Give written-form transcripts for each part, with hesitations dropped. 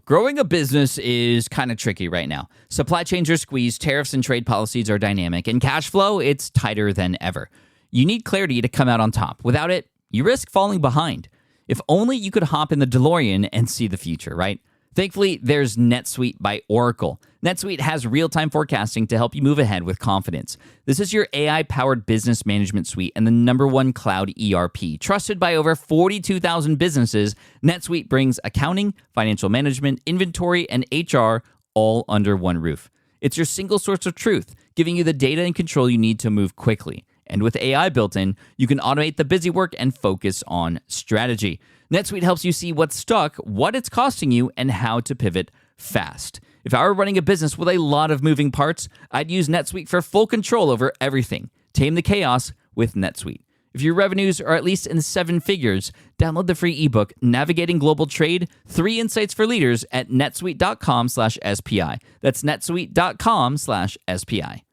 Growing a business is kind of tricky right now. Supply chains are squeezed, tariffs and trade policies are dynamic, and cash flow, it's tighter than ever. You need clarity to come out on top. Without it, you risk falling behind. If only you could hop in the DeLorean and see the future, right? Thankfully, there's NetSuite by Oracle. NetSuite has real-time forecasting to help you move ahead with confidence. This is your AI-powered business management suite and the #1 cloud ERP. Trusted by over 42,000 businesses, NetSuite brings accounting, financial management, inventory, and HR all under one roof. It's your single source of truth, giving you the data and control you need to move quickly. And with AI built in, you can automate the busy work and focus on strategy. NetSuite helps you see what's stuck, what it's costing you, and how to pivot fast. If I were running a business with a lot of moving parts, I'd use NetSuite for full control over everything. Tame the chaos with NetSuite. If your revenues are at least in 7 figures, download the free ebook, Navigating Global Trade, 3 Insights for Leaders at netsuite.com/SPI. That's netsuite.com/SPI.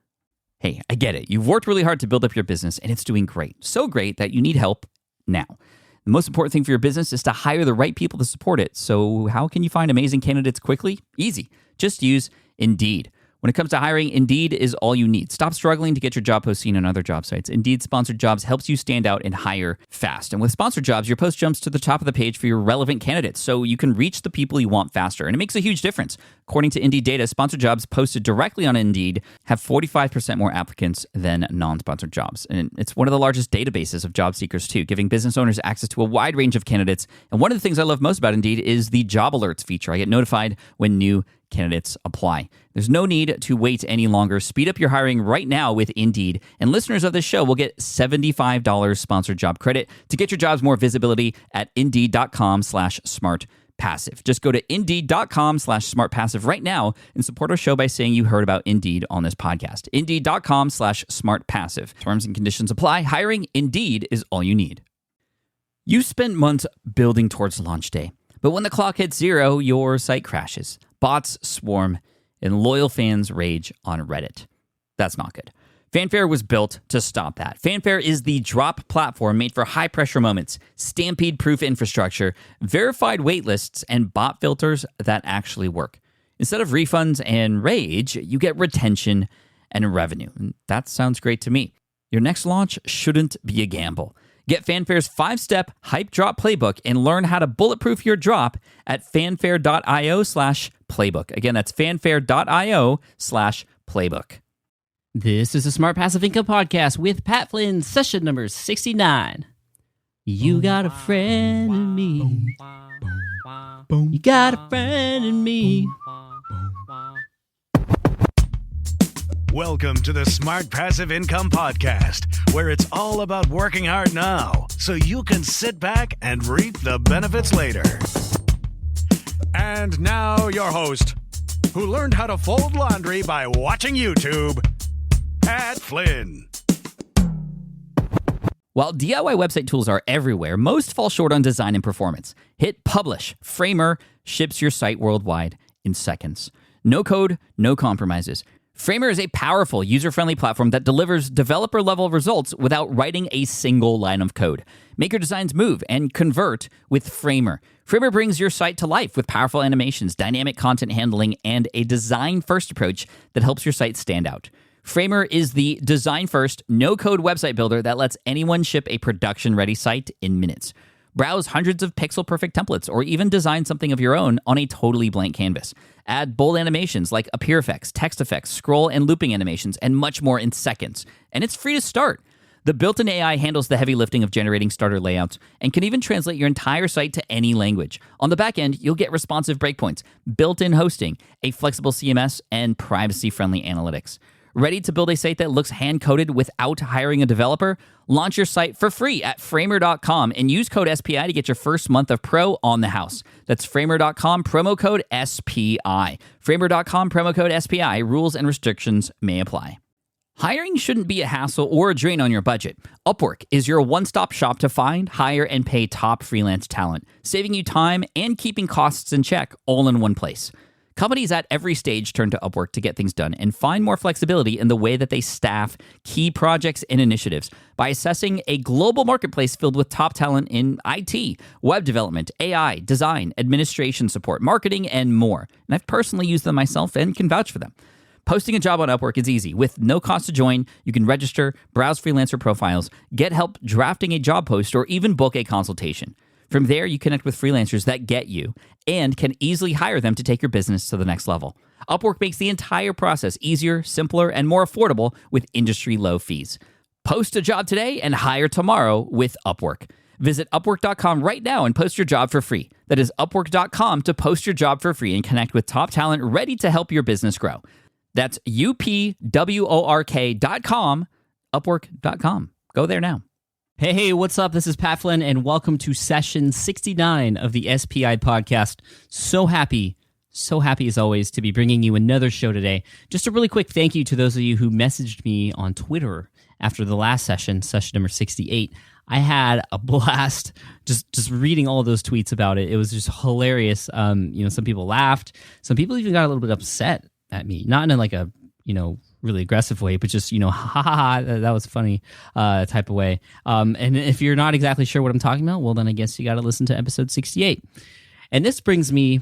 Hey, I get it. You've worked really hard to build up your business, and it's doing great. So great that you need help now. The most important thing for your business is to hire the right people to support it. So how can you find amazing candidates quickly? Easy. Just use Indeed. When it comes to hiring, Indeed is all you need. Stop struggling to get your job post seen on other job sites. Indeed Sponsored Jobs helps you stand out and hire fast. And with Sponsored Jobs, your post jumps to the top of the page for your relevant candidates, so you can reach the people you want faster. And it makes a huge difference. According to Indeed data, Sponsored Jobs posted directly on Indeed have 45% more applicants than non-sponsored jobs. And it's one of the largest databases of job seekers, too, giving business owners access to a wide range of candidates. And one of the things I love most about Indeed is the job alerts feature. I get notified when new candidates apply. There's no need to wait any longer. Speed up your hiring right now with Indeed. And listeners of this show will get $75 sponsored job credit to get your jobs more visibility at Indeed.com/smartpassive. Just go to Indeed.com/smartpassive right now and support our show by saying you heard about Indeed on this podcast. Indeed.com/smartpassive. Terms and conditions apply. Hiring Indeed is all you need. You spent months building towards launch day, but when the clock hits 0, your site crashes. Bots swarm, and loyal fans rage on Reddit. That's not good. Fanfare was built to stop that. Fanfare is the drop platform made for high-pressure moments, stampede-proof infrastructure, verified waitlists, and bot filters that actually work. Instead of refunds and rage, you get retention and revenue. And that sounds great to me. Your next launch shouldn't be a gamble. Get Fanfare's 5-step hype drop playbook and learn how to bulletproof your drop at fanfare.io/playbook. Again, that's fanfare.io/playbook. This is the Smart Passive Income Podcast with Pat Flynn, session number 69. You got a friend in me. You got a friend in me. Welcome to the Smart Passive Income Podcast, where it's all about working hard now so you can sit back and reap the benefits later. And now your host, who learned how to fold laundry by watching YouTube, Pat Flynn. While DIY website tools are everywhere, most fall short on design and performance. Hit publish. Framer ships your site worldwide in seconds. No code, no compromises. Framer is a powerful, user-friendly platform that delivers developer-level results without writing a single line of code. Make your designs move and convert with Framer. Framer brings your site to life with powerful animations, dynamic content handling, and a design-first approach that helps your site stand out. Framer is the design-first, no-code website builder that lets anyone ship a production-ready site in minutes. Browse hundreds of pixel-perfect templates or even design something of your own on a totally blank canvas. Add bold animations like appear effects, text effects, scroll and looping animations, and much more in seconds. And it's free to start. The built-in AI handles the heavy lifting of generating starter layouts and can even translate your entire site to any language. On the back end, you'll get responsive breakpoints, built-in hosting, a flexible CMS, and privacy-friendly analytics. Ready to build a site that looks hand-coded without hiring a developer? Launch your site for free at framer.com and use code SPI to get your first month of pro on the house. That's framer.com, promo code SPI. Framer.com, promo code SPI. Rules and restrictions may apply. Hiring shouldn't be a hassle or a drain on your budget. Upwork is your one-stop shop to find, hire, and pay top freelance talent, saving you time and keeping costs in check all in one place. Companies at every stage turn to Upwork to get things done and find more flexibility in the way that they staff key projects and initiatives by assessing a global marketplace filled with top talent in IT, web development, AI, design, administration support, marketing, and more. And I've personally used them myself and can vouch for them. Posting a job on Upwork is easy. With no cost to join, you can register, browse freelancer profiles, get help drafting a job post, or even book a consultation. From there, you connect with freelancers that get you and can easily hire them to take your business to the next level. Upwork makes the entire process easier, simpler, and more affordable with industry-low fees. Post a job today and hire tomorrow with Upwork. Visit Upwork.com right now and post your job for free. That is Upwork.com to post your job for free and connect with top talent ready to help your business grow. That's UPWORK.com, Upwork.com. Go there now. Hey, what's up? This is Pat Flynn, and welcome to session 69 of the SPI podcast. So happy as always to be bringing you another show today. Just a really quick thank you to those of you who messaged me on Twitter after the last session number 68. I had a blast just reading all of those tweets about it. It was just hilarious. Some people laughed. Some people even got a little bit upset at me, not in like a, really aggressive way, but just, ha ha ha, that was funny type of way. And if you're not exactly sure what I'm talking about, well, then I guess you got to listen to episode 68. And this brings me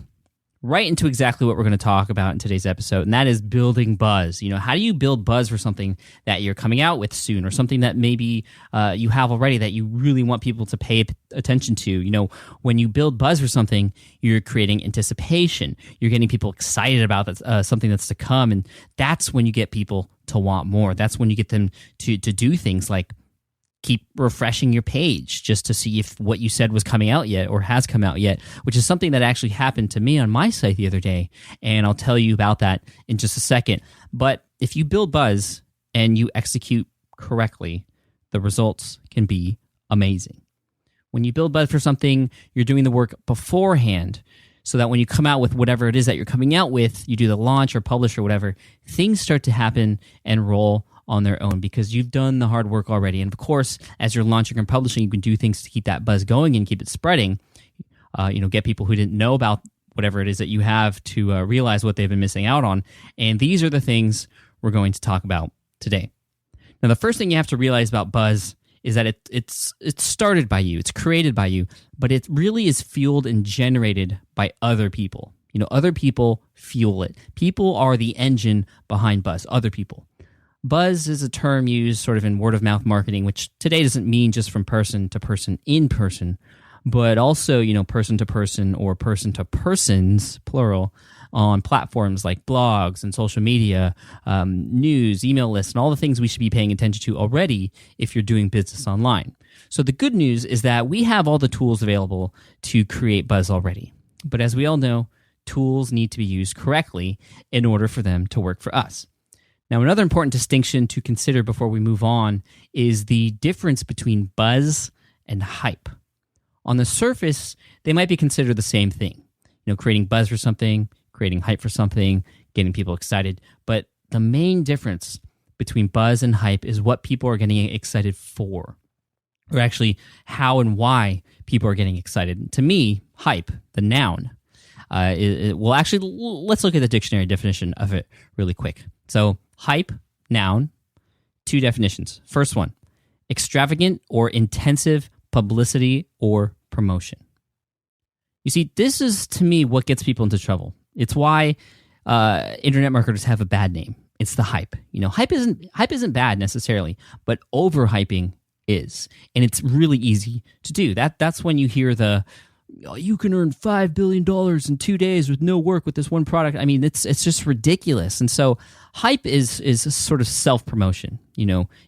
right into exactly what we're going to talk about in today's episode, and that is building buzz. How do you build buzz for something that you're coming out with soon, or something that maybe you have already that you really want people to pay attention to? When you build buzz for something, you're creating anticipation. You're getting people excited about something that's to come, and that's when you get people to want more. That's when you get them to do things like keep refreshing your page just to see if what you said was coming out yet or has come out yet, which is something that actually happened to me on my site the other day, and I'll tell you about that in just a second. But if you build buzz and you execute correctly, the results can be amazing. When you build buzz for something, you're doing the work beforehand so that when you come out with whatever it is that you're coming out with, you do the launch or publish or whatever, things start to happen and roll on their own because you've done the hard work already. And of course, as you're launching and publishing, you can do things to keep that buzz going and keep it spreading. Get people who didn't know about whatever it is that you have to realize what they've been missing out on. And these are the things we're going to talk about today. Now, the first thing you have to realize about buzz is that it's started by you, it's created by you, but it really is fueled and generated by other people. Other people fuel it. People are the engine behind buzz, other people. Buzz is a term used sort of in word-of-mouth marketing, which today doesn't mean just from person to person in person, but also, person to person or person to persons, plural, on platforms like blogs and social media, news, email lists, and all the things we should be paying attention to already if you're doing business online. So the good news is that we have all the tools available to create buzz already. But as we all know, tools need to be used correctly in order for them to work for us. Now, another important distinction to consider before we move on is the difference between buzz and hype. On the surface, they might be considered the same thing. Creating buzz for something, creating hype for something, getting people excited. But the main difference between buzz and hype is what people are getting excited for, or actually how and why people are getting excited. To me, hype, the noun, let's look at the dictionary definition of it really quick. So, hype, noun, two definitions. First one, extravagant or intensive publicity or promotion. You see, this is, to me, what gets people into trouble. It's why internet marketers have a bad name. It's the hype. Hype isn't bad necessarily, but overhyping is. And it's really easy to do. That's when you hear you can earn $5 billion in 2 days with no work with this one product. I mean, it's just ridiculous. And so hype is a sort of self-promotion.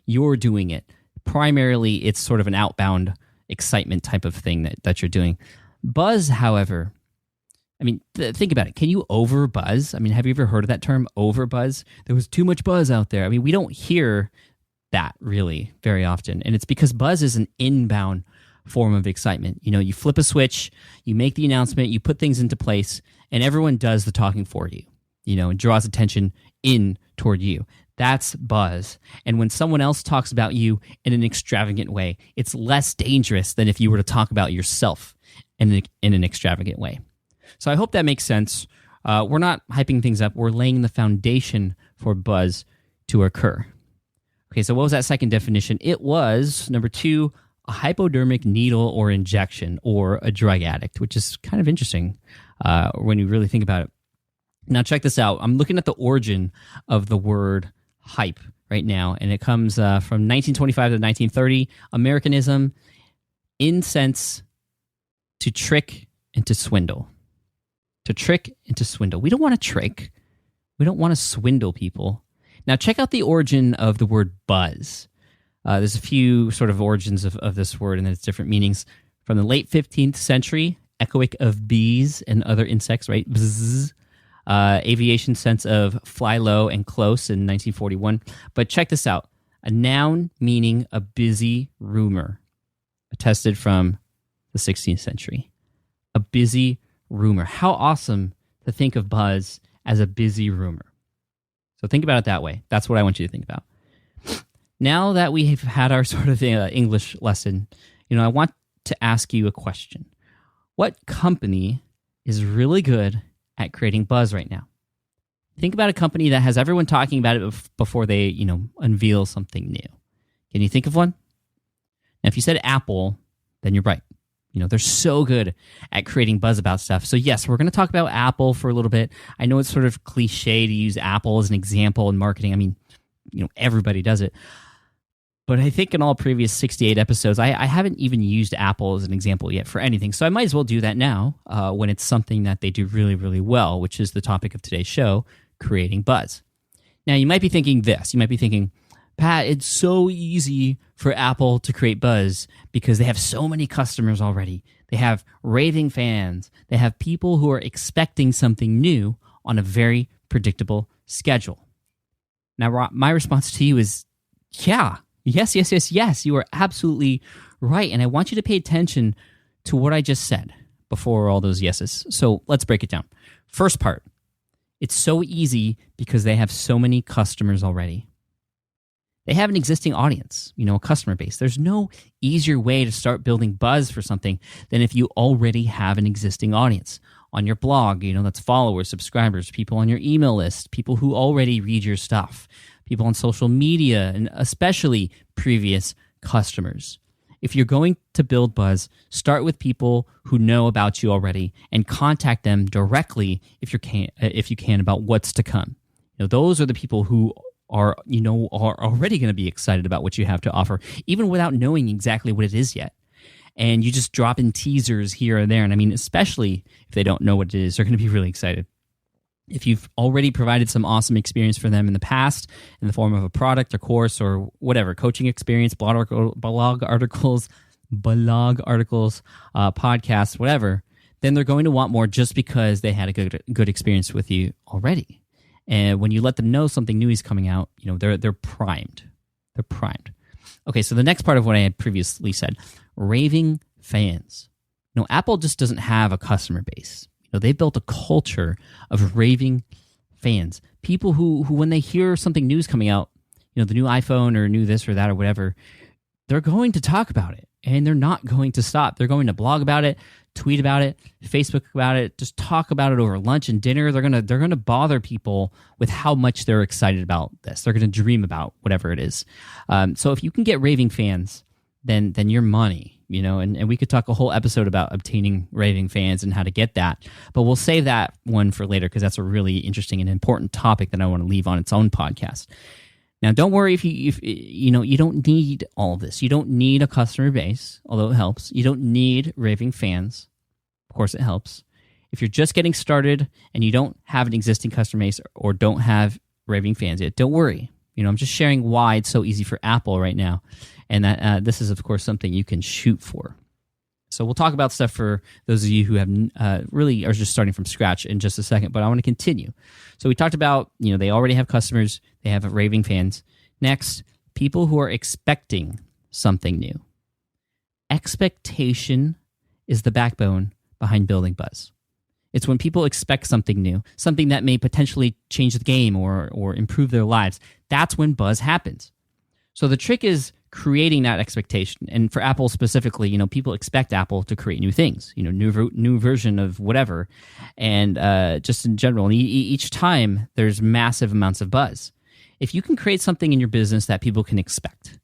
You're doing it. Primarily, it's sort of an outbound excitement type of thing that you're doing. Buzz, however, think about it. Can you over-buzz? Have you ever heard of that term, over-buzz? There was too much buzz out there. We don't hear that really very often. And it's because buzz is an inbound form of excitement. You flip a switch, you make the announcement, you put things into place, and everyone does the talking for you, and draws attention in toward you. That's buzz. And when someone else talks about you in an extravagant way, it's less dangerous than if you were to talk about yourself in an extravagant way. So I hope that makes sense. We're not hyping things up. We're laying the foundation for buzz to occur. Okay, so what was that second definition? It was, number 2, a hypodermic needle or injection, or a drug addict, which is kind of interesting when you really think about it. Now, check this out. I'm looking at the origin of the word hype right now, and it comes from 1925 to 1930. Americanism, in sense to trick and to swindle. To trick and to swindle. We don't want to trick. We don't want to swindle people. Now, check out the origin of the word buzz. There's a few sort of origins of this word and its different meanings. From the late 15th century, echoic of bees and other insects, right? Buzz. Aviation sense of fly low and close in 1941. But check this out. A noun meaning a busy rumor, attested from the 16th century. A busy rumor. How awesome to think of buzz as a busy rumor. So think about it that way. That's what I want you to think about. Now that we have had our sort of English lesson, I want to ask you a question. What company is really good at creating buzz right now? Think about a company that has everyone talking about it before they, unveil something new. Can you think of one? Now, if you said Apple, then you're right. They're so good at creating buzz about stuff. So yes, we're going to talk about Apple for a little bit. I know it's sort of cliche to use Apple as an example in marketing. I mean, everybody does it. But I think in all previous 68 episodes, I haven't even used Apple as an example yet for anything. So I might as well do that now when it's something that they do really, really well, which is the topic of today's show, creating buzz. Now, you might be thinking this. You might be thinking, Pat, it's so easy for Apple to create buzz because they have so many customers already. They have raving fans. They have people who are expecting something new on a very predictable schedule. Now, my response to you is, yeah. Yes. You are absolutely right. And I want you to pay attention to what I just said before all those yeses. So let's break it down. First part, it's so easy because they have so many customers already. They have an existing audience, a customer base. There's no easier way to start building buzz for something than if you already have an existing audience. On your blog, that's followers, subscribers, people on your email list, people who already read your stuff, people on social media, and especially previous customers. If you're going to build buzz, start with people who know about you already and contact them directly if you can about what's to come. Those are the people who are already going to be excited about what you have to offer, even without knowing exactly what it is yet. And you just drop in teasers here and there. And I mean, especially if they don't know what it is, they're going to be really excited. If you've already provided some awesome experience for them in the past in the form of a product or course or whatever, coaching experience, blog articles, podcasts, whatever, then they're going to want more just because they had a good experience with you already. And when you let them know something new is coming out, they're primed. They're primed. Okay, so the next part of what I had previously said, raving fans. Apple just doesn't have a customer base. They've built a culture of raving fans. People who when they hear something new is coming out, the new iPhone or new this or that or whatever, they're going to talk about it. And they're not going to stop. They're going to blog about it, tweet about it, Facebook about it, just talk about it over lunch and dinner. They're gonna bother people with how much they're excited about this. They're gonna dream about whatever it is. So if you can get raving fans, then you're money, and we could talk a whole episode about obtaining raving fans and how to get that. But we'll save that one for later because that's a really interesting and important topic that I want to leave on its own podcast. Now, don't worry if you don't need all of this. You don't need a customer base, although it helps. You don't need raving fans. Of course, it helps. If you're just getting started and you don't have an existing customer base or don't have raving fans yet, don't worry. I'm just sharing why it's so easy for Apple right now, and that this is, of course, something you can shoot for. So we'll talk about stuff for those of you who have really are just starting from scratch in just a second, but I want to continue. So we talked about, they already have customers, they have raving fans. Next, people who are expecting something new. Expectation is the backbone behind building buzz. It's when people expect something new, something that may potentially change the game or improve their lives. That's when buzz happens. So the trick is creating that expectation. And for Apple specifically, people expect Apple to create new things, new version of whatever. And just in general, and each time there's massive amounts of buzz. If you can create something in your business that people can expect,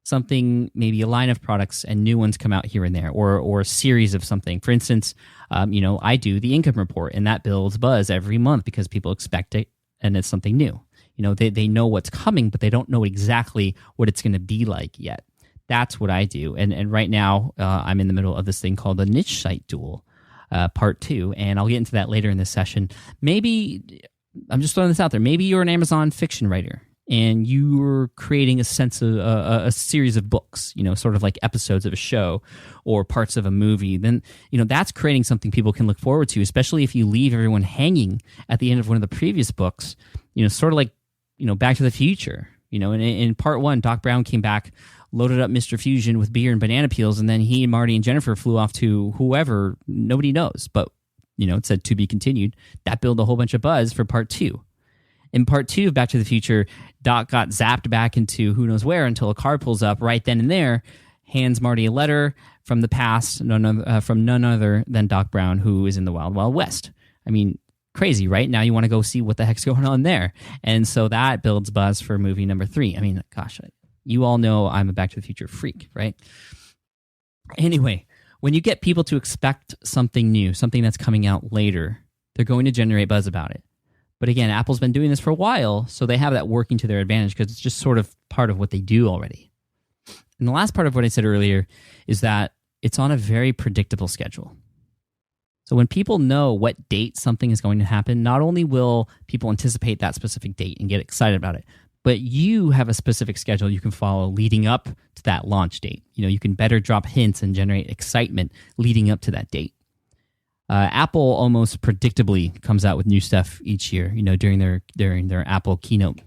something, maybe a line of products and new ones come out here and there, or a series of something. For instance, I do the income report, and that builds buzz every month because people expect it and it's something new. They know what's coming, but they don't know exactly what it's going to be like yet. That's what I do. And right now, I'm in the middle of this thing called the Niche Site Duel, Part 2, and I'll get into that later in this session. Maybe, I'm just throwing this out there, maybe you're an Amazon fiction writer, and you're creating a series of books, sort of like episodes of a show or parts of a movie. Then, that's creating something people can look forward to, especially if you leave everyone hanging at the end of one of the previous books, sort of like, Back to the Future. In part 1, Doc Brown came back, loaded up Mr. Fusion with beer and banana peels, and then he and Marty and Jennifer flew off to whoever, nobody knows, but, it said to be continued. That built a whole bunch of buzz for part 2. In part 2 of Back to the Future, Doc got zapped back into who knows where until a car pulls up right then and there, hands Marty a letter from the past, from none other than Doc Brown, who is in the Wild Wild West. I mean, crazy, right? Now you want to go see what the heck's going on there. And so that builds buzz for movie number 3. I mean, gosh, you all know I'm a Back to the Future freak, right? Anyway, when you get people to expect something new, something that's coming out later, they're going to generate buzz about it. But again, Apple's been doing this for a while, so they have that working to their advantage because it's just sort of part of what they do already. And the last part of what I said earlier is that it's on a very predictable schedule. So when people know what date something is going to happen, not only will people anticipate that specific date and get excited about it, but you have a specific schedule you can follow leading up to that launch date. You can better drop hints and generate excitement leading up to that date. Apple almost predictably comes out with new stuff each year. During their Apple keynote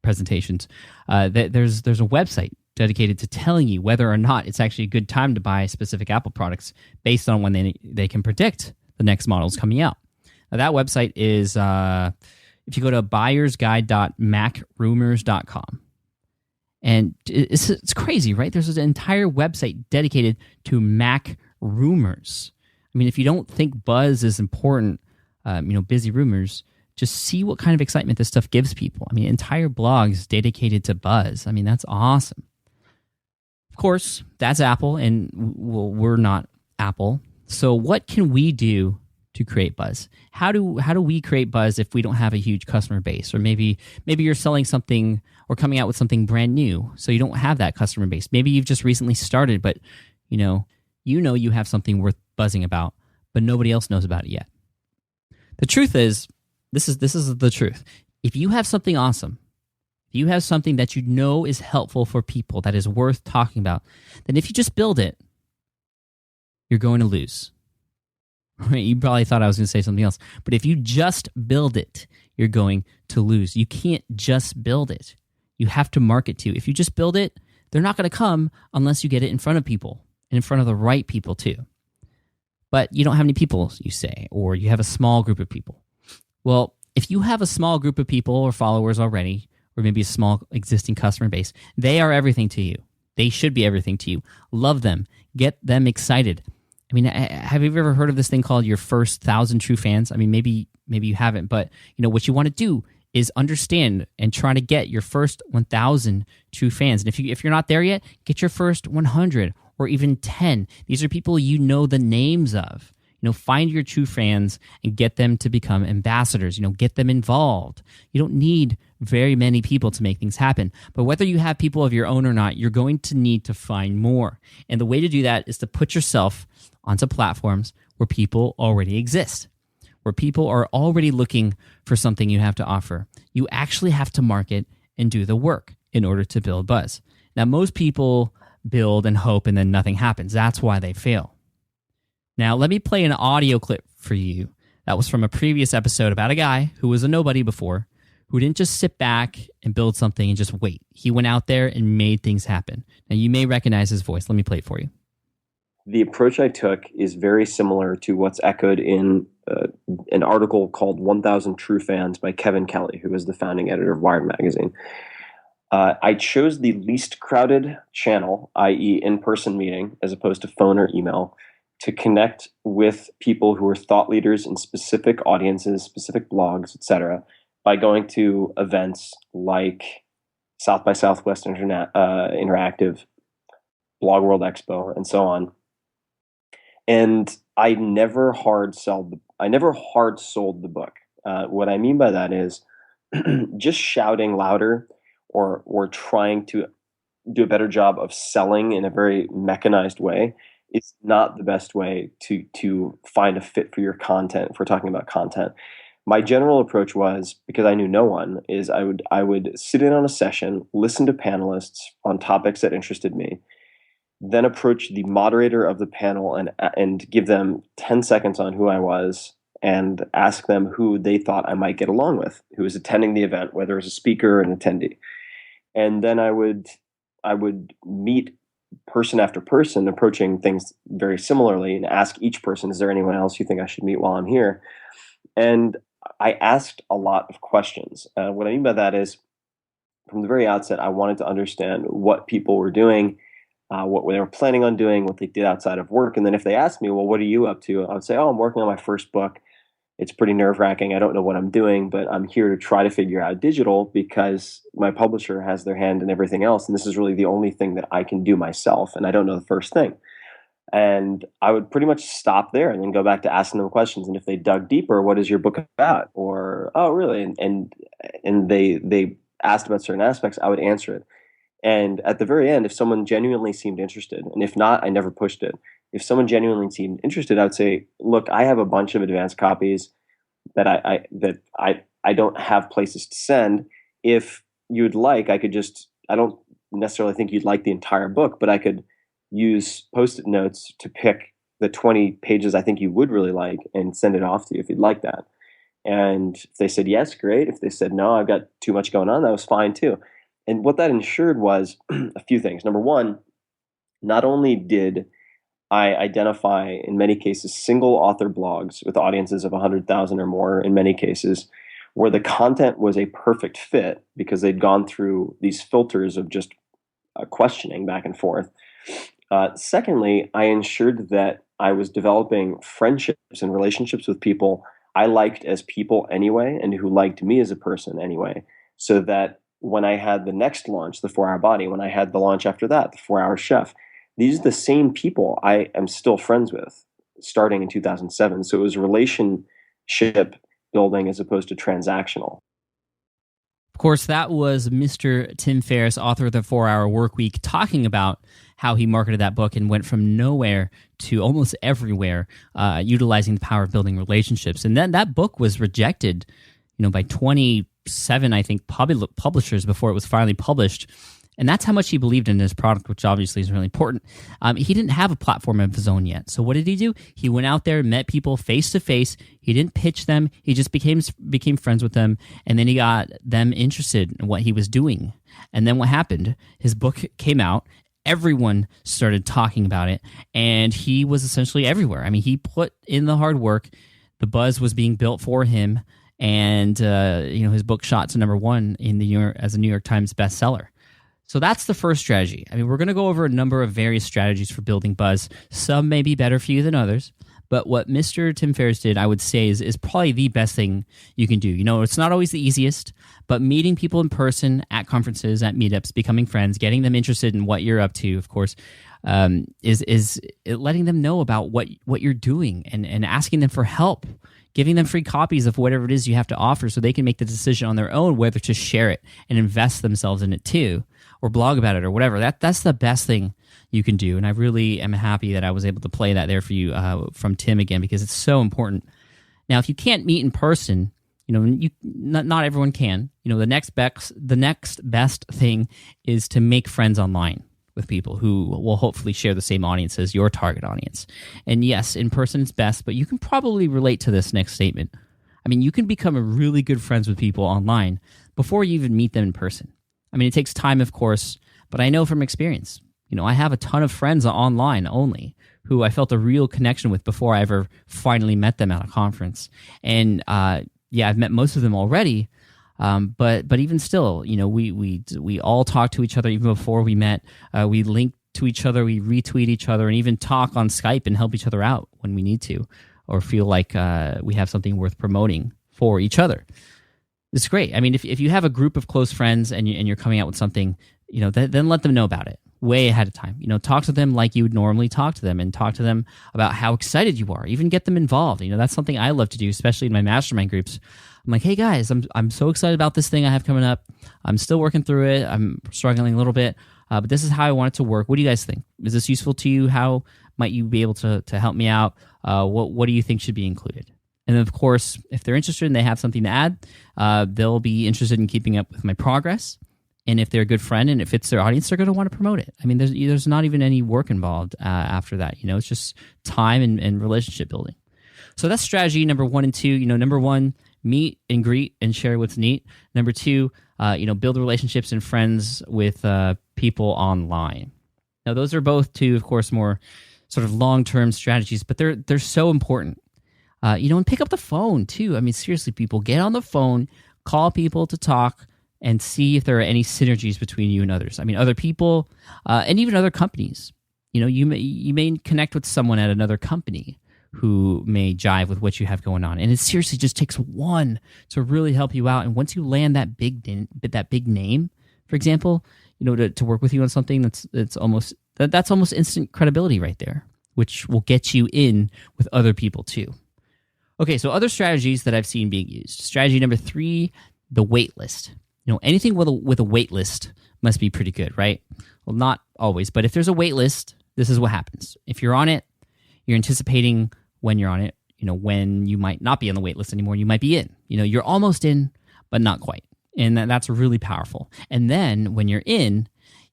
presentations, there's a website dedicated to telling you whether or not it's actually a good time to buy specific Apple products based on when they can predict the next models coming out. Now, that website is if you go to buyersguide.macrumors.com. And it's crazy, right? There's an entire website dedicated to Mac rumors. I mean, if you don't think buzz is important, busy rumors, just see what kind of excitement this stuff gives people. I mean, entire blogs dedicated to buzz. I mean, that's awesome. Of course, that's Apple, and we're not Apple. So what can we do to create buzz? How do we create buzz if we don't have a huge customer base? Or maybe you're selling something or coming out with something brand new, so you don't have that customer base. Maybe you've just recently started, but you have something worth buzzing about, but nobody else knows about it yet. The truth is, this is the truth. If you have something awesome, if you have something that you know is helpful for people, that is worth talking about, then if you just build it, you're going to lose. Right? You probably thought I was going to say something else, but if you just build it, you're going to lose. You can't just build it. You have to market to. If you just build it, they're not going to come unless you get it in front of people, and in front of the right people too. But you don't have any people, you say, or you have a small group of people. Well, if you have a small group of people or followers already, or maybe a small existing customer base, they are everything to you. They should be everything to you. Love them. Get them excited. I mean, have you ever heard of this thing called your first 1,000 true fans? I mean, maybe you haven't, but what you want to do is understand and try to get your first 1,000 true fans. And if you're not there yet, get your first 100 or even 10. These are people you know the names of. Find your true fans and get them to become ambassadors. Get them involved. You don't need very many people to make things happen. But whether you have people of your own or not, you're going to need to find more. And the way to do that is to put yourself onto platforms where people already exist, where people are already looking for something you have to offer. You actually have to market and do the work in order to build buzz. Now, most people build and hope and then nothing happens. That's why they fail. Now, let me play an audio clip for you that was from a previous episode about a guy who was a nobody before, who didn't just sit back and build something and just wait. He went out there and made things happen. Now, you may recognize his voice. Let me play it for you. The approach I took is very similar to what's echoed in an article called 1,000 True Fans by Kevin Kelly, who was the founding editor of Wired magazine. I chose the least crowded channel, i.e., in-person meeting, as opposed to phone or email, to connect with people who are thought leaders in specific audiences, specific blogs, etc., by going to events like South by Southwest Interactive, Blog World Expo, and so on. And I never hard sold the book. What I mean by that is just shouting louder or trying to do a better job of selling in a very mechanized way is not the best way to find a fit for your content. If we're talking about content, my general approach was, because I knew no one, is I would sit in on a session, listen to panelists on topics that interested me, then approach the moderator of the panel and give them 10 seconds on who I was and ask them who they thought I might get along with, who was attending the event, whether it was a speaker or an attendee. And then I would meet person after person, approaching things very similarly, and ask each person, is there anyone else you think I should meet while I'm here? And I asked a lot of questions. What I mean by that is, from the very outset, I wanted to understand what people were doing, what they were planning on doing, what they did outside of work. And then if they asked me, well, what are you up to? I would say, oh, I'm working on my first book. It's pretty nerve-wracking. I don't know what I'm doing, but I'm here to try to figure out digital because my publisher has their hand in everything else. And this is really the only thing that I can do myself. And I don't know the first thing. And I would pretty much stop there and then go back to asking them questions. And if they dug deeper, what is your book about? Or, oh, really? And they asked about certain aspects, I would answer it. And at the very end, if someone genuinely seemed interested, and if not, I never pushed it. If someone genuinely seemed interested, I would say, look, I have a bunch of advanced copies that I don't have places to send. If you'd like, I don't necessarily think you'd like the entire book, but I could use Post-it notes to pick the 20 pages I think you would really like and send it off to you if you'd like that. And if they said yes, great. If they said no, I've got too much going on, that was fine too. And what that ensured was a few things. Number one, not only did I identify, in many cases, single author blogs with audiences of 100,000 or more, in many cases, where the content was a perfect fit because they'd gone through these filters of just questioning back and forth. Secondly, I ensured that I was developing friendships and relationships with people I liked as people anyway, and who liked me as a person anyway, so that when I had the next launch, the 4-Hour Body, when I had the launch after that, the 4-Hour Chef, these are the same people I am still friends with starting in 2007. So it was relationship building as opposed to transactional. Of course, that was Mr. Tim Ferriss, author of The 4-Hour Workweek, talking about how he marketed that book and went from nowhere to almost everywhere, utilizing the power of building relationships. And then that book was rejected, by 27, I think, publishers before it was finally published. And that's how much he believed in his product, which obviously is really important. He didn't have a platform of his own yet. So what did he do? He went out there, met people face to face. He didn't pitch them. He just became friends with them. And then he got them interested in what he was doing. And then what happened? His book came out. Everyone started talking about it. And he was essentially everywhere. I mean, he put in the hard work. The buzz was being built for him. And, his book shot to number 1 as a New York Times bestseller. So that's the first strategy. I mean, we're going to go over a number of various strategies for building buzz. Some may be better for you than others, but what Mr. Tim Ferriss did, I would say, is probably the best thing you can do. It's not always the easiest, but meeting people in person at conferences, at meetups, becoming friends, getting them interested in what you're up to, of course, is letting them know about what you're doing and asking them for help, giving them free copies of whatever it is you have to offer so they can make the decision on their own whether to share it and invest themselves in it too, or blog about it or whatever. That's the best thing you can do. And I really am happy that I was able to play that there for you from Tim again, because it's so important. Now, if you can't meet in person, not everyone can. The next best thing is to make friends online with people who will hopefully share the same audience as your target audience. And yes, in person is best, but you can probably relate to this next statement. I mean, you can become really good friends with people online before you even meet them in person. I mean, it takes time, of course, but I know from experience. I have a ton of friends online only who I felt a real connection with before I ever finally met them at a conference. And I've met most of them already, But even still, we all talk to each other even before we met. We link to each other, we retweet each other, and even talk on Skype and help each other out when we need to, or feel like we have something worth promoting for each other. It's great. I mean, if you have a group of close friends and you're coming out with something, then let them know about it way ahead of time. Talk to them like you would normally talk to them, and talk to them about how excited you are. Even get them involved. That's something I love to do, especially in my mastermind groups. I'm like, hey guys, I'm so excited about this thing I have coming up. I'm still working through it. I'm struggling a little bit, but this is how I want it to work. What do you guys think? Is this useful to you? How might you be able to help me out? What do you think should be included? And then, of course, if they're interested and they have something to add, they'll be interested in keeping up with my progress. And if they're a good friend and it fits their audience, they're going to want to promote it. I mean, there's not even any work involved after that. It's just time and relationship building. So that's strategy number 1 and 2. Number 1, meet and greet and share what's neat. Number 2, build relationships and friends with people online. Now, those are both 2, of course, more sort of long-term strategies, but they're so important. And pick up the phone too. I mean, seriously, people, get on the phone, call people to talk, and see if there are any synergies between you and others. I mean, other people, and even other companies. You may connect with someone at another company who may jive with what you have going on, and it seriously just takes one to really help you out. And once you land that big name, for example, to work with you on something, that's almost instant credibility right there, which will get you in with other people too. Okay, so other strategies that I've seen being used. Strategy number 3, the wait list. Anything with a wait list must be pretty good, right? Well, not always, but if there's a wait list, this is what happens. If you're on it, you're anticipating when you're on it, when you might not be on the wait list anymore, you might be in. You're almost in, but not quite. And that's really powerful. And then when you're in,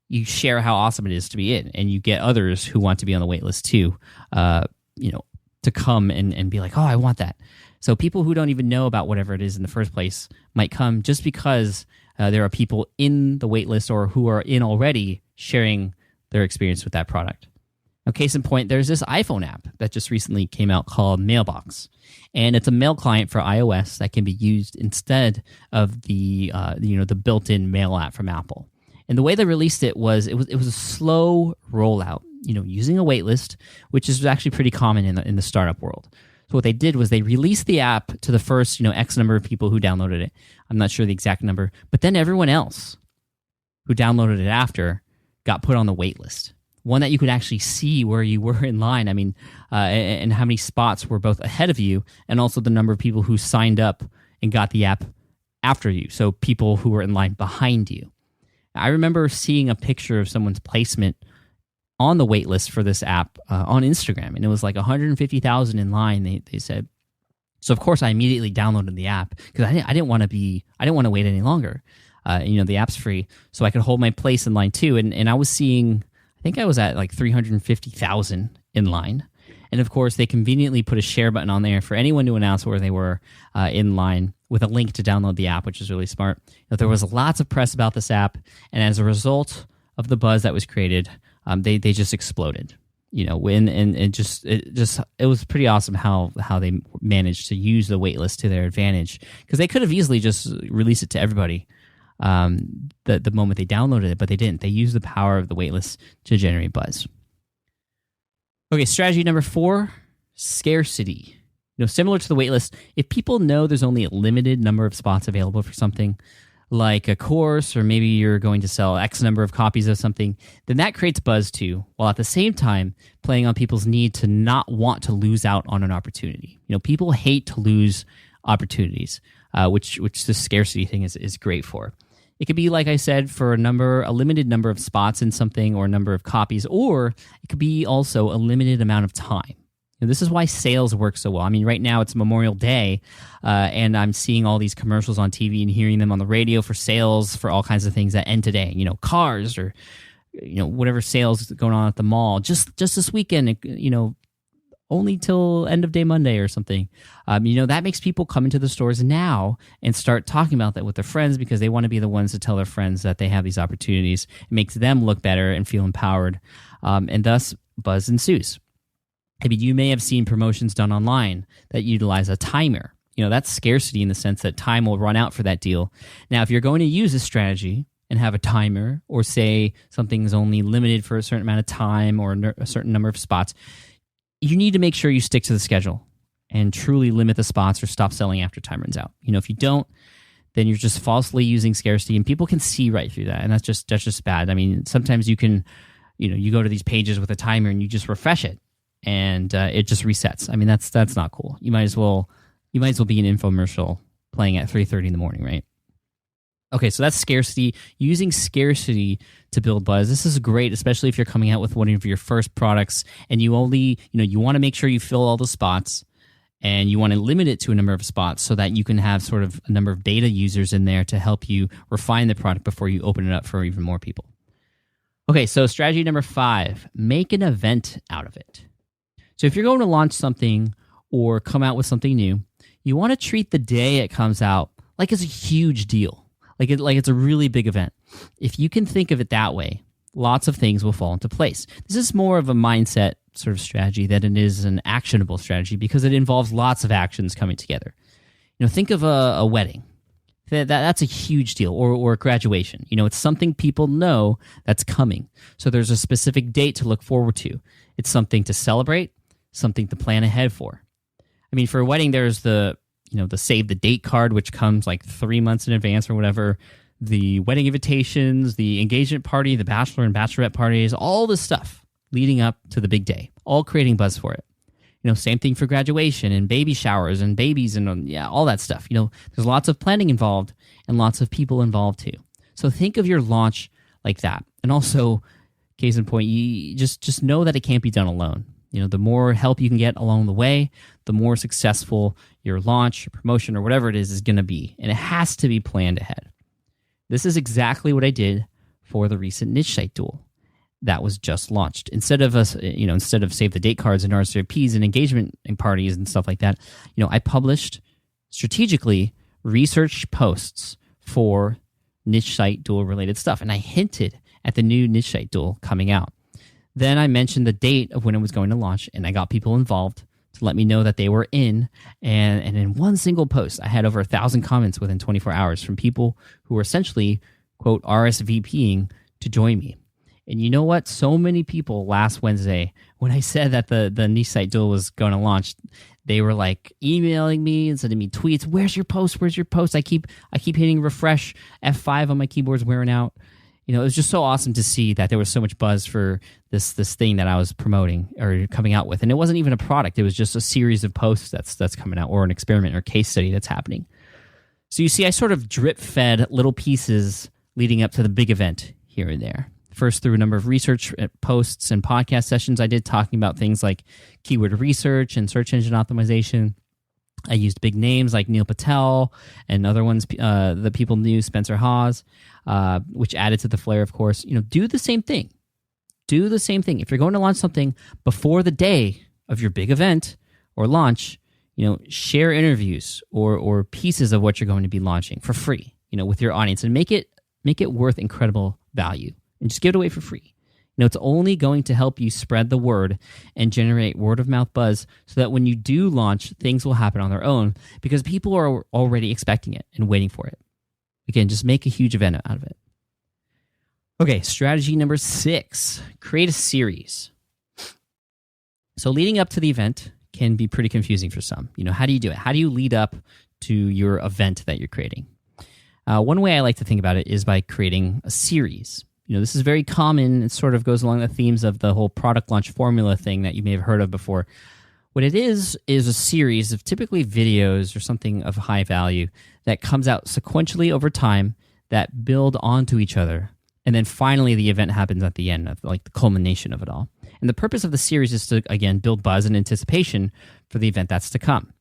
you share how awesome it is to be in, and you get others who want to be on the wait list too, to come and be like, oh, I want that. So people who don't even know about whatever it is in the first place might come just because there are people in the wait list or who are in already sharing their experience with that product. Now, case in point, there's this iPhone app that just recently came out called Mailbox, and it's a mail client for iOS that can be used instead of the built-in mail app from Apple. And the way they released it was a slow rollout, using a wait list, which is actually pretty common in the startup world. So what they did was they released the app to the first, X number of people who downloaded it. I'm not sure the exact number, but then everyone else who downloaded it after got put on the wait list. One that you could actually see where you were in line. I mean, and how many spots were both ahead of you, and also the number of people who signed up and got the app after you. So people who were in line behind you. I remember seeing a picture of someone's placement on the wait list for this app on Instagram, and it was like 150,000 in line. They said. So of course I immediately downloaded the app because I didn't want to wait any longer. The app's free, so I could hold my place in line too. And I was seeing, I think I was at like 350,000 in line. And of course they conveniently put a share button on there for anyone to announce where they were in line, with a link to download the app, which is really smart. There was lots of press about this app, and as a result of the buzz that was created, they just exploded. It was pretty awesome how they managed to use the waitlist to their advantage, because they could have easily just released it to everybody the moment they downloaded it, but they didn't. They used the power of the waitlist to generate buzz. Okay, strategy number 4, scarcity. Similar to the waitlist, if people know there's only a limited number of spots available for something, like a course, or maybe you're going to sell X number of copies of something, then that creates buzz too, while at the same time playing on people's need to not want to lose out on an opportunity. People hate to lose opportunities, which the scarcity thing is great for. It could be, like I said, for a limited number of spots in something, or a number of copies, or it could be also a limited amount of time. This is why sales work so well. I mean, right now it's Memorial Day, and I'm seeing all these commercials on TV and hearing them on the radio for sales for all kinds of things that end today. Cars, or whatever sales going on at the mall. Just this weekend, only till end of day Monday or something. That makes people come into the stores now and start talking about that with their friends, because they want to be the ones to tell their friends that they have these opportunities. It makes them look better and feel empowered, and thus buzz ensues. I mean, you may have seen promotions done online that utilize a timer. that's scarcity in the sense that time will run out for that deal. Now, if you're going to use this strategy and have a timer, or say something's only limited for a certain amount of time or a certain number of spots, you need to make sure you stick to the schedule and truly limit the spots or stop selling after time runs out. If you don't, then you're just falsely using scarcity, and people can see right through that, and that's just bad. I mean, sometimes you can, you go to these pages with a timer and you just refresh it, and it just resets. I mean, that's not cool. You might as well be an infomercial playing at 3:30 in the morning, right? Okay, so that's scarcity. Using scarcity to build buzz. This is great, especially if you're coming out with one of your first products and you only, you want to make sure you fill all the spots, and you want to limit it to a number of spots so that you can have sort of a number of beta users in there to help you refine the product before you open it up for even more people. Okay, so strategy number 5, make an event out of it. So if you're going to launch something or come out with something new, you want to treat the day it comes out like it's a huge deal, like it's a really big event. If you can think of it that way, lots of things will fall into place. This is more of a mindset sort of strategy than it is an actionable strategy, because it involves lots of actions coming together. Think of a wedding. That's a huge deal, or a graduation. It's something people know that's coming. So there's a specific date to look forward to. It's something to celebrate, something to plan ahead for. I mean, for a wedding, there's the save the date card, which comes like 3 months in advance or whatever. The wedding invitations, the engagement party, the bachelor and bachelorette parties, all this stuff leading up to the big day, all creating buzz for it. Same thing for graduation and baby showers and babies and all that stuff. There's lots of planning involved and lots of people involved too. So think of your launch like that. And also, case in point, you just know that it can't be done alone. The more help you can get along the way, the more successful your launch, your promotion, or whatever it is going to be. And it has to be planned ahead. This is exactly what I did for the recent niche site duel that was just launched. Instead of save the date cards and RSVPs and engagement and parties and stuff like that, I published strategically research posts for niche site duel related stuff, and I hinted at the new niche site duel coming out. Then I mentioned the date of when it was going to launch, and I got people involved to let me know that they were in. And in one single post, I had over 1,000 comments within 24 hours from people who were essentially, quote, RSVPing to join me. And you know what? So many people last Wednesday, when I said that the niche site duel was going to launch, they were like emailing me and sending me tweets. Where's your post? Where's your post? I keep hitting refresh. F5 on my keyboard's wearing out. It was just so awesome to see that there was so much buzz for this thing that I was promoting or coming out with. And it wasn't even a product. It was just a series of posts that's coming out, or an experiment or case study that's happening. So you see, I sort of drip fed little pieces leading up to the big event here and there. First, through a number of research posts and podcast sessions I did talking about things like keyword research and search engine optimization. I used big names like Neil Patel and other ones that people knew, Spencer Hawes, which added to the flair, of course. Do the same thing. Do the same thing. If you're going to launch something before the day of your big event or launch, share interviews or pieces of what you're going to be launching for free, with your audience, and make it worth incredible value. And just give it away for free. It's only going to help you spread the word and generate word of mouth buzz so that when you do launch, things will happen on their own because people are already expecting it and waiting for it. Again, just make a huge event out of it. Okay, strategy number 6, create a series. So leading up to the event can be pretty confusing for some. How do you do it? How do you lead up to your event that you're creating? One way I like to think about it is by creating a series. This is very common. It sort of goes along the themes of the whole product launch formula thing that you may have heard of before. What it is a series of typically videos or something of high value that comes out sequentially over time that build onto each other. And then finally the event happens at the end, of like the culmination of it all. And the purpose of the series is to, again, build buzz and anticipation for the event that's to come.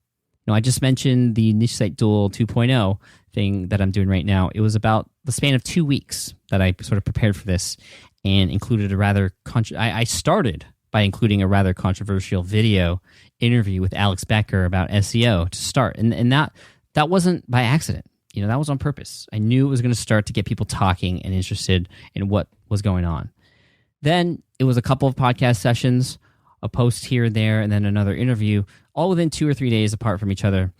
I just mentioned the Niche Site Duel 2.0 thing that I'm doing right now. It was about the span of 2 weeks that I sort of prepared for this and included a rather... I started by including a rather controversial video interview with Alex Becker about SEO to start. And that wasn't by accident. That was on purpose. I knew it was going to start to get people talking and interested in what was going on. Then it was a couple of podcast sessions, a post here and there, and then another interview, all within 2 or 3 days apart from each other.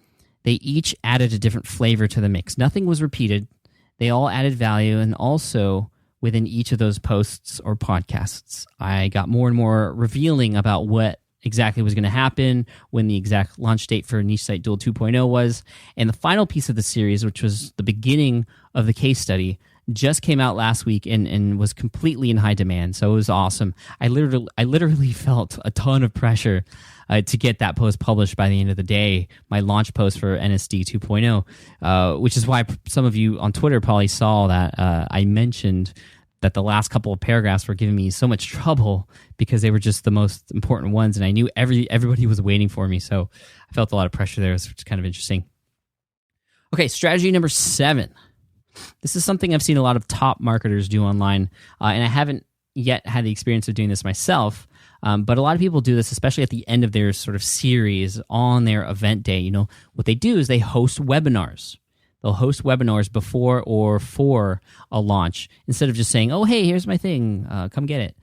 they each added a different flavor to the mix. Nothing was repeated. They all added value, and also within each of those posts or podcasts, I got more and more revealing about what exactly was going to happen, when the exact launch date for Niche Site Duel 2.0 was. And the final piece of the series, which was the beginning of the case study, just came out last week and was completely in high demand. So it was awesome. I literally felt a ton of pressure to get that post published by the end of the day, my launch post for NSD 2.0, which is why some of you on Twitter probably saw that I mentioned that the last couple of paragraphs were giving me so much trouble because they were just the most important ones, and I knew everybody was waiting for me. So I felt a lot of pressure there, which is kind of interesting. Okay, strategy number 7. This is something I've seen a lot of top marketers do online, and I haven't yet had the experience of doing this myself, but a lot of people do this, especially at the end of their sort of series on their event day. You know, what they do is they host webinars. They'll host webinars before or for a launch. Instead of just saying, oh, hey, here's my thing, come get it.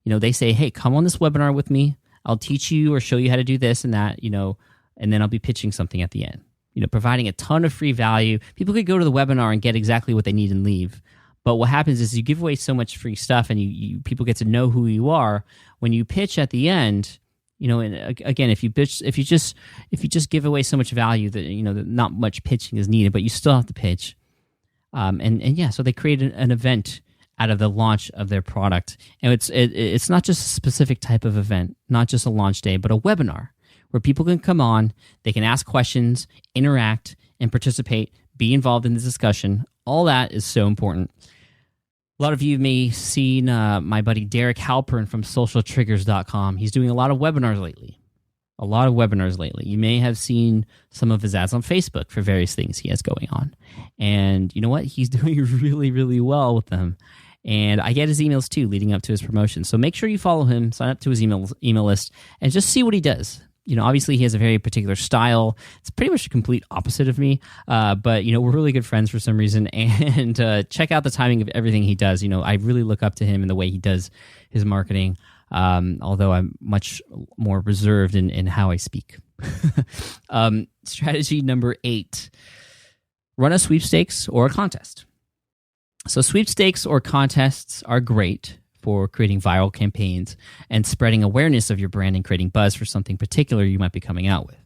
You know, they say, hey, come on this webinar with me. I'll teach you or show you how to do this and that, you know, and then I'll be pitching something at the end. You know, providing a ton of free value. People could go to the webinar and get exactly what they need and leave. But what happens is you give away so much free stuff, and you people get to know who you are. When you pitch at the end, you know, and again, if you just give away so much value that, you know, that not much pitching is needed, but you still have to pitch. And yeah, so they created an event out of the launch of their product, and it's not just a specific type of event, not just a launch day, but a webinar, where people can come on, they can ask questions, interact, and participate, be involved in the discussion. All that is so important. A lot of you may have seen my buddy Derek Halpern from socialtriggers.com. He's doing a lot of webinars lately. You may have seen some of his ads on Facebook for various things he has going on. And you know what? He's doing really, really well with them. And I get his emails too leading up to his promotion. So make sure you follow him, sign up to his email list, and just see what he does. You know, obviously he has a very particular style. It's pretty much the complete opposite of me. But, you know, we're really good friends for some reason. And check out the timing of everything he does. You know, I really look up to him in the way he does his marketing, although I'm much more reserved in how I speak. Strategy number 8, run a sweepstakes or a contest. So sweepstakes or contests are great for creating viral campaigns and spreading awareness of your brand and creating buzz for something particular you might be coming out with.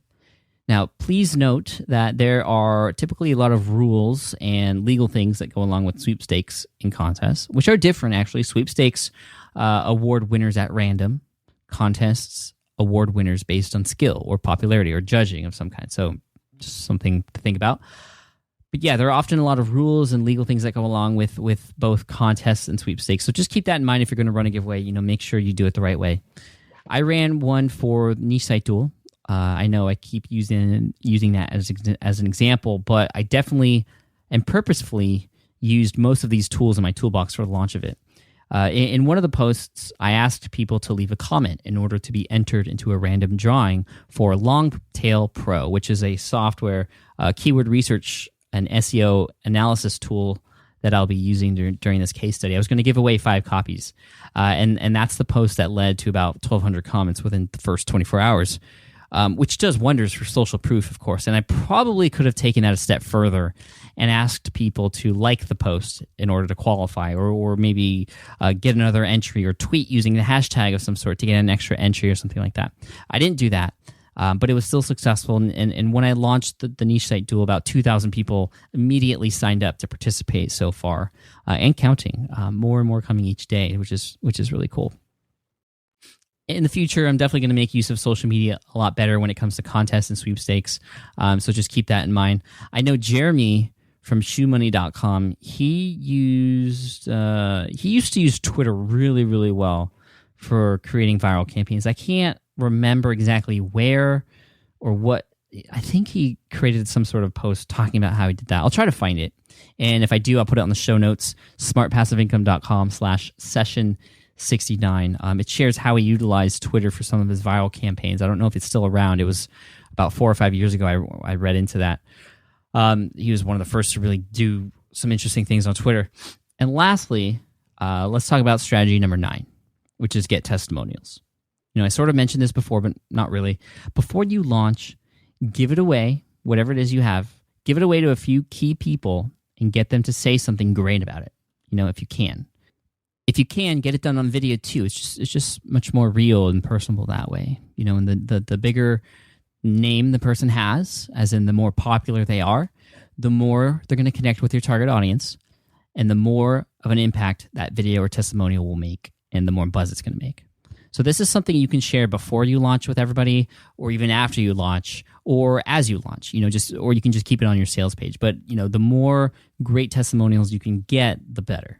Now, please note that there are typically a lot of rules and legal things that go along with sweepstakes in contests, which are different, actually. Sweepstakes award winners at random. Contests award winners based on skill or popularity or judging of some kind. So just something to think about. But yeah, there are often a lot of rules and legal things that go along with both contests and sweepstakes. So just keep that in mind if you're going to run a giveaway. You know, make sure you do it the right way. I ran one for Niche Site Duel. I know I keep using that as an example, but I definitely and purposefully used most of these tools in my toolbox for the launch of it. In one of the posts, I asked people to leave a comment in order to be entered into a random drawing for Longtail Pro, which is a software keyword research and SEO analysis tool that I'll be using during this case study. I was going to give away 5 copies, and that's the post that led to about 1,200 comments within the first 24 hours, which does wonders for social proof, of course. And I probably could have taken that a step further and asked people to like the post in order to qualify, or maybe get another entry or tweet using the hashtag of some sort to get an extra entry or something like that. I didn't do that. But it was still successful, and when I launched the Niche Site Duel, about 2,000 people immediately signed up to participate so far, and counting. More and more coming each day, which is really cool. In the future, I'm definitely going to make use of social media a lot better when it comes to contests and sweepstakes, so just keep that in mind. I know Jeremy from shoemoney.com, he used to use Twitter really, really well for creating viral campaigns. I can't remember exactly where or what. I think he created some sort of post talking about how he did that. I'll try to find it. And if I do, I'll put it on the show notes, smartpassiveincome.com/session69. It shares how he utilized Twitter for some of his viral campaigns. I don't know if it's still around. It was about 4 or 5 years ago I read into that. He was one of the first to really do some interesting things on Twitter. And lastly, let's talk about strategy number 9, which is get testimonials. You know, I sort of mentioned this before, but not really. Before you launch, give it away whatever it is you have, give it away to a few key people and get them to say something great about it, if you can. If you can, get it done on video too. It's just much more real and personable that way. And the bigger name the person has, as in the more popular they are, the more they're going to connect with your target audience, and the more of an impact that video or testimonial will make, and the more buzz it's going to make. So this is something you can share before you launch with everybody, or even after you launch, or as you launch. Or you can just keep it on your sales page. But the more great testimonials you can get, the better.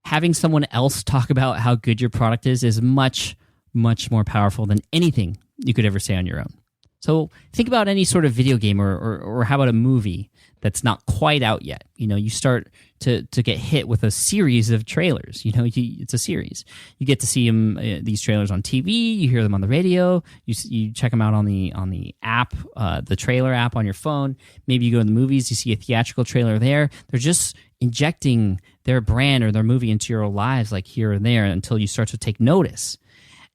Having someone else talk about how good your product is much, much more powerful than anything you could ever say on your own. So think about any sort of video game or how about a movie that's not quite out yet. You start to get hit with a series of trailers. It's a series. You get to see these trailers on TV. You hear them on the radio. You check them out on the app, the trailer app on your phone. Maybe you go to the movies. You see a theatrical trailer there. They're just injecting their brand or their movie into your lives, like here and there, until you start to take notice.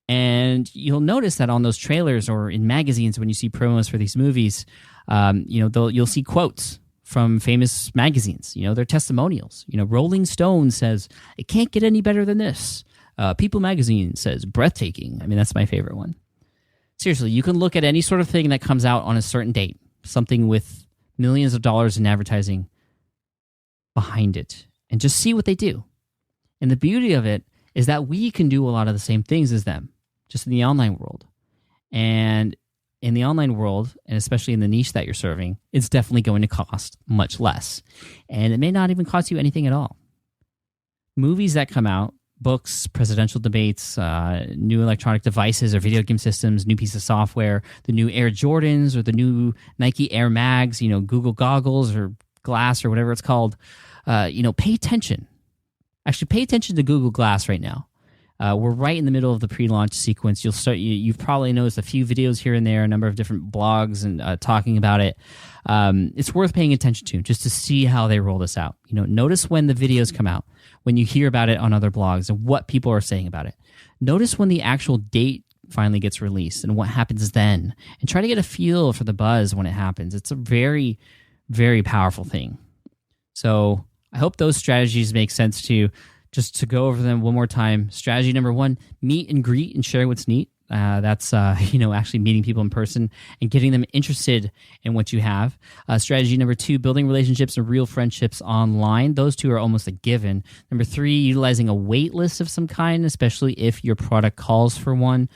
And you'll notice that on those trailers or in magazines, when you see promos for these movies, you'll see quotes from famous magazines. They're testimonials. Rolling Stone says, "It can't get any better than this." People Magazine says, "Breathtaking." That's my favorite one. Seriously, you can look at any sort of thing that comes out on a certain date, something with millions of dollars in advertising behind it, and just see what they do. And the beauty of it is that we can do a lot of the same things as them, just in the online world. And in the online world, and especially in the niche that you're serving, it's definitely going to cost much less. And it may not even cost you anything at all. Movies that come out, books, presidential debates, new electronic devices or video game systems, new piece of software, the new Air Jordans or the new Nike Air Mags, Google goggles or Glass or whatever it's called, pay attention. Actually, pay attention to Google Glass right now. We're right in the middle of the pre-launch sequence. You've probably noticed a few videos here and there, a number of different blogs and talking about it. It's worth paying attention to just to see how they roll this out. Notice when the videos come out, when you hear about it on other blogs and what people are saying about it. Notice when the actual date finally gets released and what happens then, and try to get a feel for the buzz when it happens. It's a very, very powerful thing. So I hope those strategies make sense to you. Just to go over them one more time. Strategy number 1, meet and greet and share what's neat. That's actually meeting people in person and getting them interested in what you have. Strategy number 2, building relationships and real friendships online. Those two are almost a given. Number 3, utilizing a wait list of some kind, especially if your product calls for one.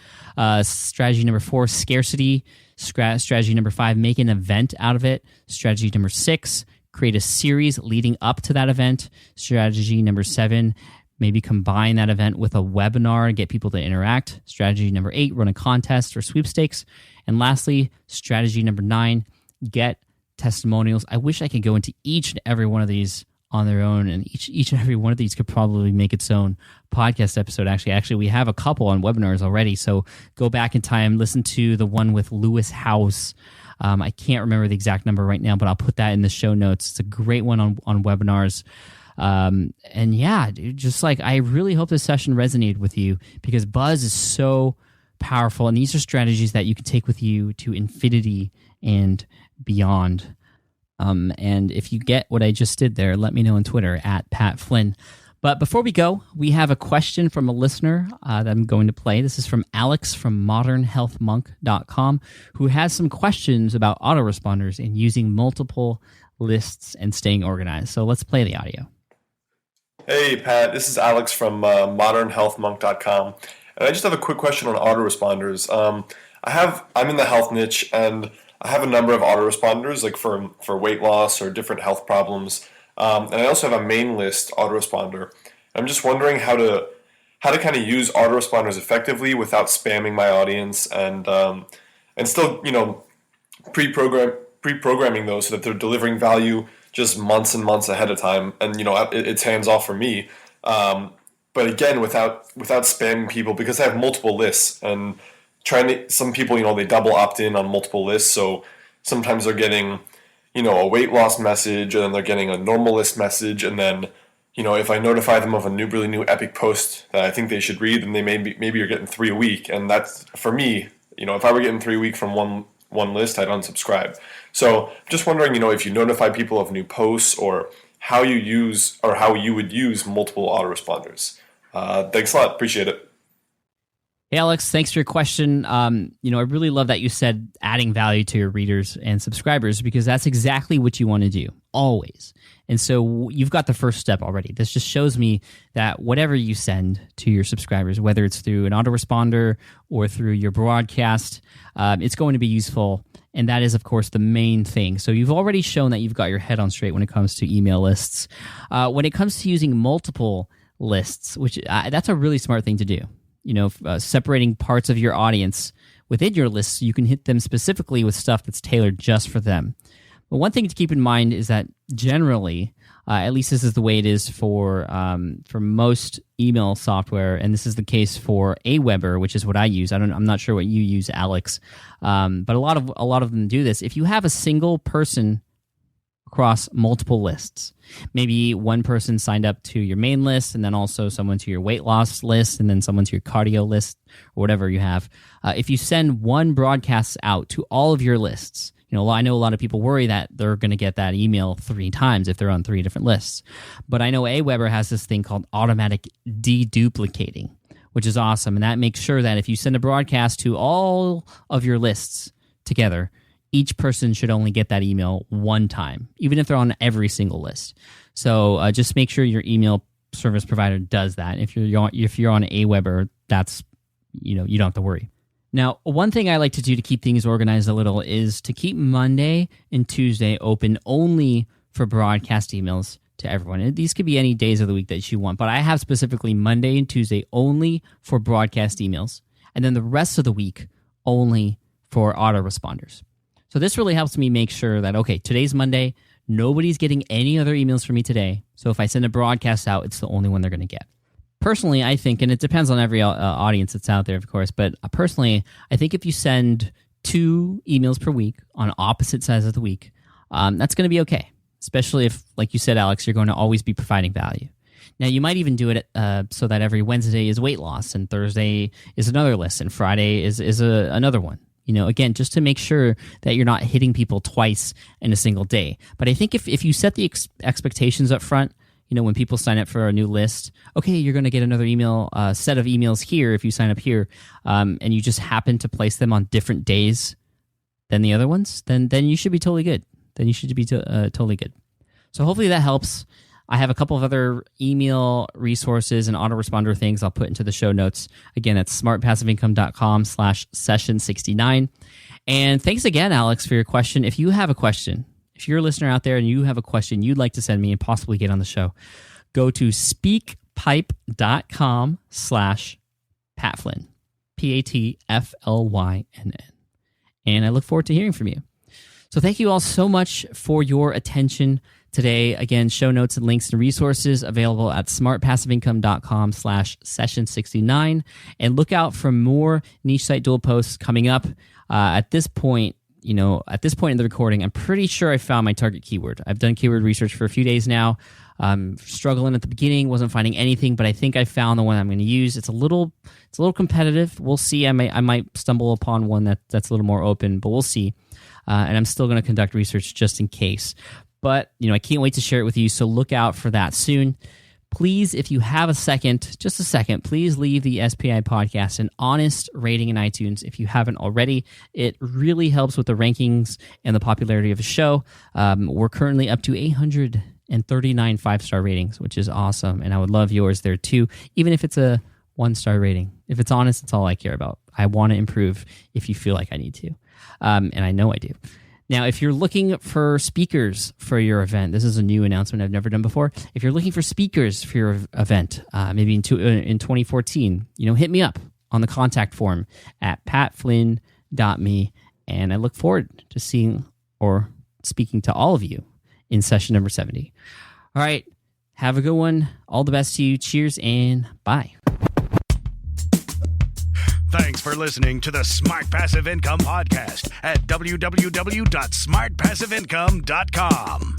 Strategy number 4, scarcity. Strategy number 5, make an event out of it. Strategy number 6, create a series leading up to that event. Strategy number 7, maybe combine that event with a webinar and get people to interact. Strategy number 8, run a contest or sweepstakes. And lastly, strategy number 9, get testimonials. I wish I could go into each and every one of these on their own, and each and every one of these could probably make its own podcast episode. Actually, we have a couple on webinars already, so go back in time, listen to the one with Lewis House. I can't remember the exact number right now, but I'll put that in the show notes. It's a great one on webinars. And yeah, dude, just like I really hope this session resonated with you, because buzz is so powerful, and these are strategies that you can take with you to infinity and beyond. And if you get what I just did there, let me know on Twitter at Pat Flynn. But before we go, we have a question from a listener that I'm going to play. This is from Alex from modernhealthmonk.com, who has some questions about autoresponders and using multiple lists and staying organized. So let's play the audio. Hey, Pat. This is Alex from modernhealthmonk.com. And I just have a quick question on autoresponders. I'm in the health niche, and I have a number of autoresponders, like for weight loss or different health problems. And I also have a main list autoresponder. I'm just wondering how to kind of use autoresponders effectively without spamming my audience, and still, pre-programming those so that they're delivering value just months and months ahead of time. And it's hands off for me. But again, without spamming people, because I have multiple lists, and some people, they double opt in on multiple lists. So sometimes they're getting a weight loss message, and then they're getting a normal list message, and then, if I notify them of a really new epic post that I think they should read, then they maybe you're getting 3 a week, and that's, for me, if I were getting 3 a week from one list, I'd unsubscribe. So just wondering, if you notify people of new posts or how you would use multiple autoresponders. Thanks a lot. Appreciate it. Hey, Alex, thanks for your question. I really love that you said adding value to your readers and subscribers, because that's exactly what you want to do, always. And so you've got the first step already. This just shows me that whatever you send to your subscribers, whether it's through an autoresponder or through your broadcast, it's going to be useful. And that is, of course, the main thing. So you've already shown that you've got your head on straight when it comes to email lists. When it comes to using multiple lists, which that's a really smart thing to do. Separating parts of your audience within your lists, so you can hit them specifically with stuff that's tailored just for them. But one thing to keep in mind is that generally, at least this is the way it is for most email software, and this is the case for Aweber, which is what I use. I'm not sure what you use, Alex, but a lot of them do this. If you have a single person across multiple lists, maybe one person signed up to your main list, and then also someone to your weight loss list, and then someone to your cardio list, or whatever you have. If you send one broadcast out to all of your lists, I know a lot of people worry that they're going to get that email 3 times if they're on 3 different lists. But I know Aweber has this thing called automatic deduplicating, which is awesome. And that makes sure that if you send a broadcast to all of your lists together, each person should only get that email 1 time, even if they're on every single list. So just make sure your email service provider does that. If you're on Aweber, that's you don't have to worry. Now, one thing I like to do to keep things organized a little is to keep Monday and Tuesday open only for broadcast emails to everyone. And these could be any days of the week that you want, but I have specifically Monday and Tuesday only for broadcast emails, and then the rest of the week only for autoresponders. So this really helps me make sure that, okay, today's Monday, nobody's getting any other emails from me today, so if I send a broadcast out, it's the only one they're going to get. Personally, I think, and it depends on every audience that's out there, of course, but personally, I think if you send 2 emails per week on opposite sides of the week, that's going to be okay, especially if, like you said, Alex, you're going to always be providing value. Now, you might even do it so that every Wednesday is weight loss, and Thursday is another list, and Friday is another one. Again, just to make sure that you're not hitting people twice in a single day. But I think if you set the expectations up front, when people sign up for a new list, okay, you're going to get another set of emails here if you sign up here, and you just happen to place them on different days than the other ones, then you should be totally good. Totally good. So hopefully that helps. I have a couple of other email resources and autoresponder things I'll put into the show notes. Again, that's smartpassiveincome.com/session69. And thanks again, Alex, for your question. If you have a question, if you're a listener out there and you have a question you'd like to send me and possibly get on the show, go to speakpipe.com/PatFlynn, PatFlynn. And I look forward to hearing from you. So thank you all so much for your attention today. Again, show notes and links and resources available at smartpassiveincome.com/session69. And look out for more niche site dual posts coming up. At this point in the recording, I'm pretty sure I found my target keyword. I've done keyword research for a few days now. Struggling at the beginning, wasn't finding anything, but I think I found the one I'm going to use. It's a little competitive. We'll see. I might stumble upon one that's a little more open, but we'll see. And I'm still going to conduct research just in case. But I can't wait to share it with you. So look out for that soon. Please, if you have just a second, please leave the SPI podcast an honest rating in iTunes if you haven't already. It really helps with the rankings and the popularity of the show. We're currently up to 839 5-star ratings, which is awesome. And I would love yours there too, even if it's a 1-star rating. If it's honest, it's all I care about. I want to improve if you feel like I need to. And I know I do. Now, if you're looking for speakers for your event, this is a new announcement I've never done before. If you're looking for speakers for your event, maybe in 2014, hit me up on the contact form at patflynn.me, and I look forward to seeing or speaking to all of you in session number 70. All right, have a good one. All the best to you. Cheers and bye. Thanks for listening to the Smart Passive Income Podcast at www.smartpassiveincome.com.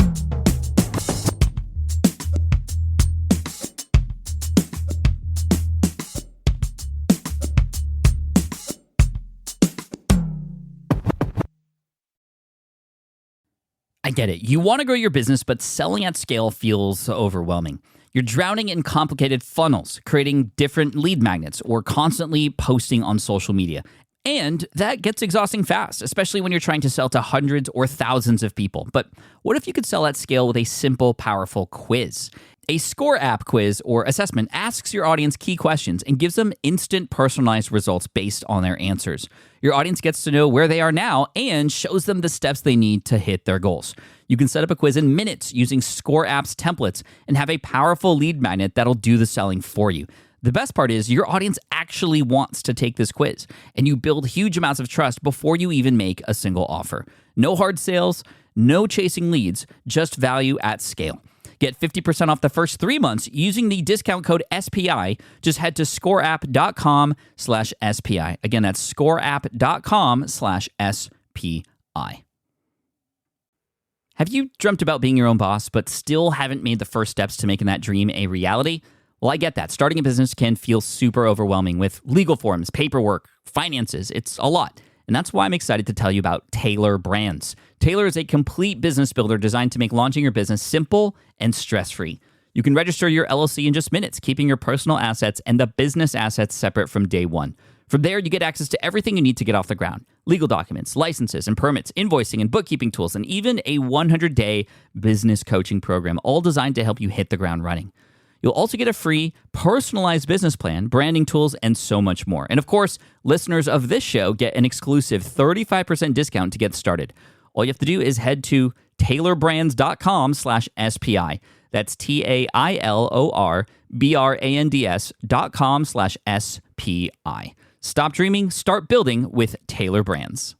I get it. You want to grow your business, but selling at scale feels overwhelming. You're drowning in complicated funnels, creating different lead magnets, or constantly posting on social media. And that gets exhausting fast, especially when you're trying to sell to hundreds or thousands of people. But what if you could sell at scale with a simple, powerful quiz? A score app quiz or assessment asks your audience key questions and gives them instant personalized results based on their answers. Your audience gets to know where they are now and shows them the steps they need to hit their goals. You can set up a quiz in minutes using Score App's templates and have a powerful lead magnet that'll do the selling for you. The best part is your audience actually wants to take this quiz, and you build huge amounts of trust before you even make a single offer. No hard sales, no chasing leads, just value at scale. Get 50% off the first 3 months using the discount code SPI. Just head to scoreapp.com/SPI. Again, that's scoreapp.com/SPI. Have you dreamt about being your own boss, but still haven't made the first steps to making that dream a reality? Well, I get that. Starting a business can feel super overwhelming with legal forms, paperwork, finances. It's a lot. And that's why I'm excited to tell you about Taylor Brands. Taylor is a complete business builder designed to make launching your business simple and stress-free. You can register your LLC in just minutes, keeping your personal assets and the business assets separate from day one. From there, you get access to everything you need to get off the ground. Legal documents, licenses and permits, invoicing and bookkeeping tools, and even a 100-day business coaching program, all designed to help you hit the ground running. You'll also get a free, personalized business plan, branding tools, and so much more. And of course, listeners of this show get an exclusive 35% discount to get started. All you have to do is head to taylorbrands.com/SPI. That's TAILORBRANDS.com/SPI. Stop dreaming, start building with Taylor Brands.